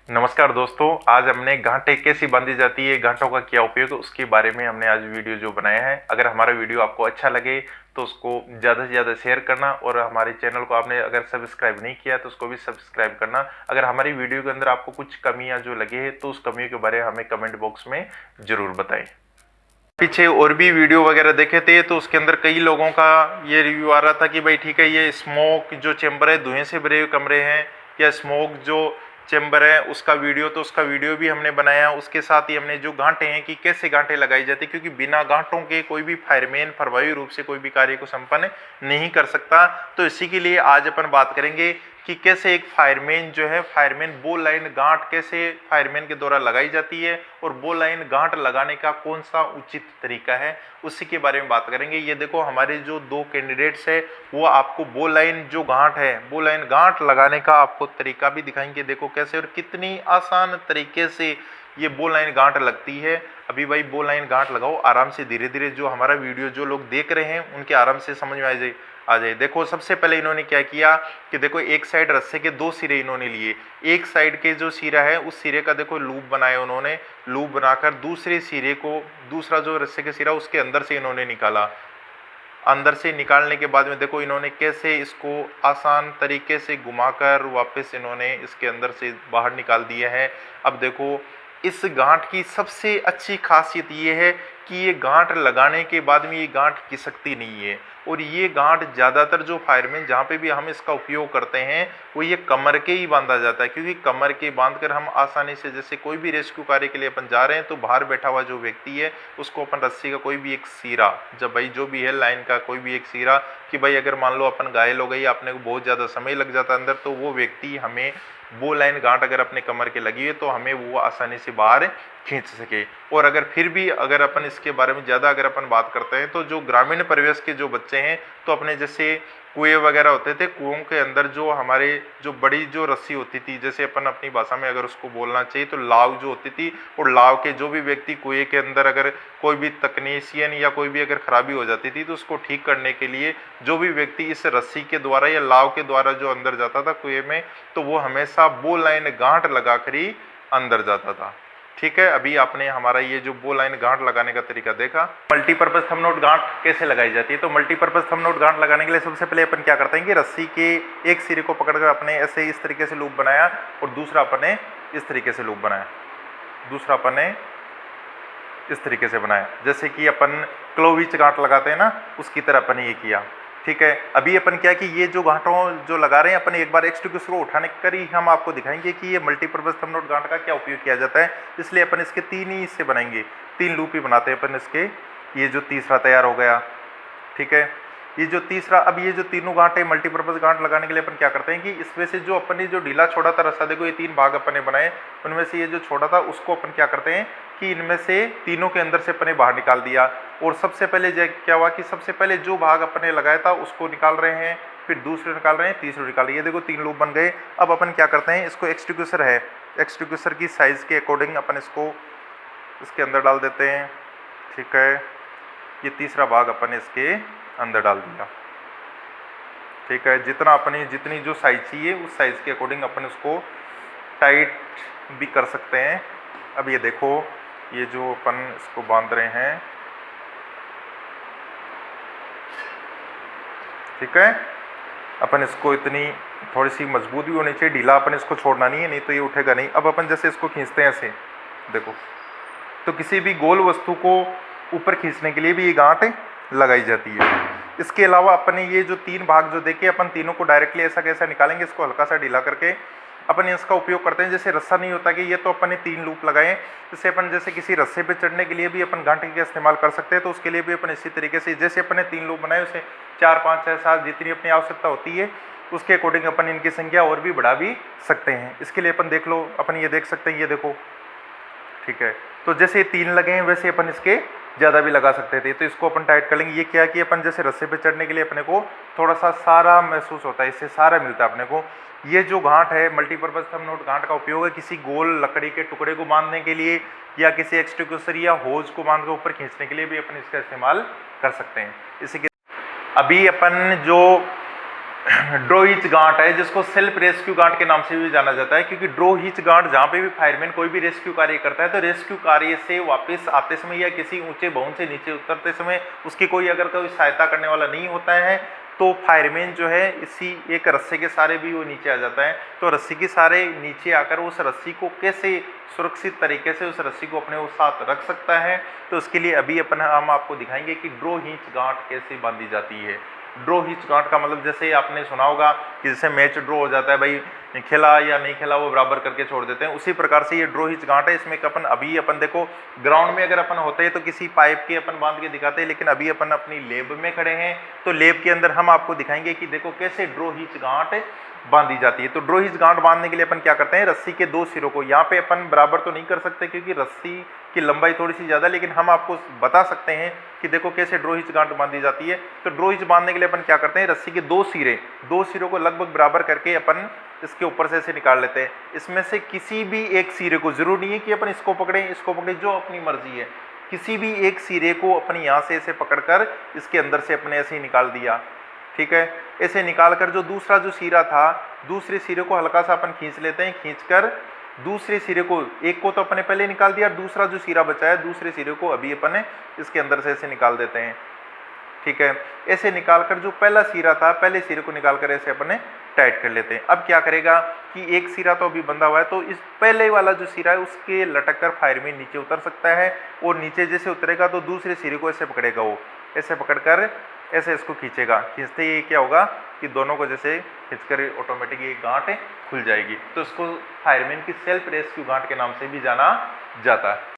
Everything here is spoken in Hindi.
नमस्कार दोस्तों, आज हमने गांठें कैसी बांधी जाती है, गांठों का क्या उपयोग है, उसके बारे में हमने आज वीडियो जो बनाया है। अगर हमारा वीडियो आपको अच्छा लगे तो उसको ज़्यादा से ज़्यादा शेयर करना, और हमारे चैनल को आपने अगर सब्सक्राइब नहीं किया तो उसको भी सब्सक्राइब करना। अगर हमारी वीडियो के अंदर आपको कुछ कमियां जो लगे हैं तो उस कमियों के बारे में हमें कमेंट बॉक्स में ज़रूर बताएं। पीछे और भी वीडियो वगैरह देखे थे तो उसके अंदर कई लोगों का ये रिव्यू आ रहा था कि भाई ठीक है, ये स्मोक जो चेंबर है, धुएं से भरे हुए कमरे हैं, या स्मोक जो चेंबर है उसका वीडियो, तो उसका वीडियो भी हमने बनाया। उसके साथ ही हमने जो गांठें हैं कि कैसे गांठें लगाई जाती, क्योंकि बिना गांठों के कोई भी फायरमैन प्रभावी रूप से कोई भी कार्य को संपन्न नहीं कर सकता। तो इसी के लिए आज अपन बात करेंगे कि कैसे एक फायरमैन जो है, फायरमैन बो लाइन गांठ कैसे फायरमैन के द्वारा लगाई जाती है, और बो लाइन गांठ लगाने का कौन सा उचित तरीका है, उसी के बारे में बात करेंगे। ये देखो, हमारे जो दो कैंडिडेट्स है वो आपको बो लाइन जो गांठ है, बो लाइन गांठ लगाने का आपको तरीका भी दिखाएंगे। देखो कैसे और कितनी आसान तरीके से ये बो लाइन गांठ लगती है। अभी भाई बो लाइन गांठ लगाओ आराम से, धीरे धीरे जो हमारा वीडियो जो लोग देख रहे हैं उनके आराम से समझ में आ जाए। देखो सबसे पहले इन्होंने क्या किया कि देखो, एक साइड रस्से के दो सिरे इन्होंने लिए। एक साइड के जो सिरा है उस सिरे का देखो लूप बनाया उन्होंने, लूप बनाकर दूसरे सिरे को, दूसरा जो रस्से के सिरा उसके अंदर से इन्होंने निकाला। अंदर से निकालने के बाद में देखो इन्होंने कैसे इसको आसान तरीके से घुमाकर वापस इन्होंने इसके अंदर से बाहर निकाल दिया है। अब देखो, इस गांठ की सबसे अच्छी खासियत ये है कि ये गांठ लगाने के बाद में ये गांठ खिसकती नहीं है। और ये गांठ ज़्यादातर जो फायरमैन जहाँ पे भी हम इसका उपयोग करते हैं वो ये कमर के ही बांधा जाता है, क्योंकि कमर के बांधकर हम आसानी से, जैसे कोई भी रेस्क्यू कार्य के लिए अपन जा रहे हैं तो बाहर बैठा हुआ जो व्यक्ति है उसको अपन रस्सी का कोई भी एक सिरा, जब भाई जो भी है लाइन का कोई भी एक सिरा, कि भाई अगर मान लो अपन घायल हो गई, अपने को बहुत ज़्यादा समय लग जाता अंदर, तो वो व्यक्ति हमें वो लाइन गांठ अगर अपने कमर के लगी है तो हमें वो आसानी से बाहर खींच सके। और अगर फिर भी अगर अपन इसके बारे में ज़्यादा अगर अपन बात करते हैं तो जो ग्रामीण परिवेश के जो बच्चे हैं, तो अपने जैसे कुएं वगैरह होते थे, कुओं के अंदर जो हमारे जो बड़ी जो रस्सी होती थी, जैसे अपन अपनी भाषा में अगर उसको बोलना चाहिए तो लाव जो होती थी, और लाव के जो भी व्यक्ति कुएं के अंदर अगर कोई भी तकनीशियन या कोई भी अगर खराबी हो जाती थी तो उसको ठीक करने के लिए जो भी व्यक्ति इस रस्सी के द्वारा या लाव के द्वारा जो अंदर जाता था कुएं में, तो वो हमेशा बो लाइन गांठ लगाकर ही अंदर जाता था। ठीक है, अभी आपने हमारा ये जो बो लाइन गांठ लगाने का तरीका देखा। मल्टीपर्पज थंब नोट गांठ कैसे लगाई जाती है, तो मल्टीपर्पज थंब नोट गांठ लगाने के लिए सबसे पहले अपन क्या करते हैं कि रस्सी के एक सिरे को पकड़कर अपने ऐसे इस तरीके से लूप बनाया, और दूसरा अपने इस तरीके से लूप बनाया, दूसरा अपने इस तरीके से बनाया, जैसे कि अपन क्लोविच गांठ लगाते हैं ना, उसकी तरह अपन ये किया। ठीक है, अभी अपन क्या कि ये जो गांठों जो लगा रहे हैं अपन, एक बार एक्सट्रीक्यूसर को उठाने कर ही हम आपको दिखाएंगे कि ये मल्टीपर्पज थंब नोट गांठ का क्या उपयोग किया जाता है। इसलिए अपन इसके तीन ही हिस्से बनाएंगे, तीन लूप ही बनाते हैं अपन इसके। ये जो तीसरा तैयार हो गया, ठीक है, ये जो तीसरा, अब ये जो तीनों गांठ है मल्टीपर्पज गांठ लगाने के लिए अपन क्या करते हैं कि इसमें से जो अपन ने जो ढीला छोड़ा था रस्सा, देखो ये तीन भाग अपन ने बनाए, उनमें से ये जो छोटा था उसको अपन क्या करते हैं कि इनमें से तीनों के अंदर से अपन ने बाहर निकाल दिया। और सबसे पहले क्या हुआ कि सबसे पहले जो भाग अपन ने लगाया था उसको निकाल रहे हैं, फिर दूसरे निकाल रहे हैं, तीसरे निकाल रहे हैं। ये देखो तीन लूप बन गए। अब अपन क्या करते हैं, इसको एक्सट्रीक्यूसर है, एक्सट्रीक्यूसर की साइज़ के अकॉर्डिंग अपन इसको इसके अंदर डाल देते हैं। ठीक है, ये तीसरा भाग अपन इसके अंदर डाल दिया। ठीक है, जितना अपनी जितनी जो साइज चाहिए उस साइज़ के अकॉर्डिंग अपन इसको टाइट भी कर सकते हैं। अब ये देखो, ये जो अपन इसको बांध रहे हैं, ठीक है, अपन इसको इतनी थोड़ी सी मजबूत भी होनी चाहिए, ढीला अपन इसको छोड़ना नहीं है, नहीं तो ये उठेगा नहीं। अब अपन जैसे इसको खींचते हैं ऐसे, देखो, तो किसी भी गोल वस्तु को ऊपर खींचने के लिए भी ये गांठ लगाई जाती है। इसके अलावा अपने ये जो तीन भाग जो देखे, अपन तीनों को डायरेक्टली ऐसा कैसा निकालेंगे, इसको हल्का सा ढीला करके अपन इसका उपयोग करते हैं। जैसे रस्सा नहीं होता कि ये तो अपन ने तीन लूप लगाए, जैसे अपन जैसे किसी रस्से पे चढ़ने के लिए भी अपन गांठे का इस्तेमाल कर सकते हैं, तो उसके लिए भी अपन इसी तरीके से, जैसे अपन ने तीन लूप बनाए उसे 4 5 6 7 जितनी अपनी आवश्यकता होती है उसके अकॉर्डिंग अपन इनकी संख्या और भी बढ़ा भी सकते हैं। इसके लिए अपन देख लो, अपन ये देख सकते हैं, ये देखो, ठीक है, तो जैसे तीन लगे हैं वैसे अपन इसके ज़्यादा भी लगा सकते थे। तो इसको अपन टाइट कर लेंगे। ये क्या कि अपन जैसे रस्से पे चढ़ने के लिए अपने को थोड़ा सा सारा महसूस होता है, इससे सारा मिलता है अपने को। ये जो गांठ है मल्टीपर्पज थंब नोट गांठ का उपयोग है किसी गोल लकड़ी के टुकड़े को बांधने के लिए, या किसी एक्सट्रीक्यूसर या होज को बांध के ऊपर खींचने के लिए भी अपन इसका इस्तेमाल कर सकते हैं। इसी के अभी अपन जो ड्रॉ हिच गांठ है, जिसको सेल्फ रेस्क्यू गांठ के नाम से भी जाना जाता है, क्योंकि ड्रॉ हिच गांठ जहां पे भी फायरमैन कोई भी रेस्क्यू कार्य करता है तो रेस्क्यू कार्य से वापस आते समय या किसी ऊंचे भवन से नीचे उतरते समय उसकी कोई अगर कोई सहायता करने वाला नहीं होता है तो फायरमैन जो है इसी एक रस्से के सहारे भी वो नीचे आ जाता है। तो रस्सी के सहारे नीचे आकर उस रस्सी को कैसे सुरक्षित तरीके से उस रस्सी को अपने उस साथ रख सकता है, तो उसके लिए अभी हम आपको दिखाएंगे कि ड्रॉ हिच गांठ कैसे बांधी जाती है। ड्रॉ हिच गांठ का मतलब जैसे आपने सुना होगा कि जैसे मैच ड्रॉ हो जाता है, भाई खेला या नहीं खेला वो बराबर करके छोड़ देते हैं, उसी प्रकार से ये ड्रॉ हिच गांठ है। इसमें अपन देखो ग्राउंड में अगर अपन होते हैं तो किसी पाइप के अपन बांध के दिखाते हैं, लेकिन अभी अपन अपनी लैब में खड़े हैं तो लैब के अंदर हम आपको दिखाएंगे कि देखो कैसे ड्रॉ हिच गांठ बांधी जाती है। तो ड्रॉ हिच गांठ बांधने के लिए अपन क्या करते हैं, रस्सी के दो सिरों को यहाँ पे अपन बराबर तो नहीं कर सकते क्योंकि रस्सी की लंबाई थोड़ी सी ज़्यादा, लेकिन हम आपको बता सकते हैं कि देखो कैसे ड्रॉ हिच गांठ बांधी जाती है। तो ड्रॉ हिच बांधने के लिए अपन क्या करते हैं, रस्सी के दो सिरों को लगभग बराबर करके अपन इसके ऊपर से ऐसे निकाल लेते हैं। इसमें से किसी भी एक सिरे को, जरूर नहीं है कि अपन इसको पकड़े, जो अपनी मर्जी है, किसी भी एक सिरे को अपनी यहाँ से ऐसे पकड़कर इसके अंदर से अपने ऐसे ही निकाल दिया, ठीक है। ऐसे निकाल कर जो दूसरा जो सिरा था, दूसरे सिरे को हल्का सा अपन खींच लेते हैं, खींचकर दूसरे सिरे को, एक को तो अपने पहले निकाल दिया, दूसरा जो सिरा बचा है दूसरे सिरे को अभी अपन इसके अंदर से ऐसे निकाल देते हैं, ठीक है। ऐसे निकालकर जो पहला सिरा था, पहले सिरे को निकालकर ऐसे अपने टाइट कर लेते हैं। अब क्या करेगा कि एक सिरा तो अभी बंधा हुआ है, तो इस पहले वाला जो सिरा है उसके लटक कर फायरमैन नीचे उतर सकता है, और नीचे जैसे उतरेगा तो दूसरे सिरे को ऐसे पकड़ेगा, वो ऐसे पकड़कर ऐसे इसको खींचेगा। खींचते ही क्या होगा कि दोनों को जैसे खींचकर ऑटोमेटिक ये गांठ खुल जाएगी। तो इसको फायरमैन की सेल्फ रेस्क्यू गांठ के नाम से भी जाना जाता है।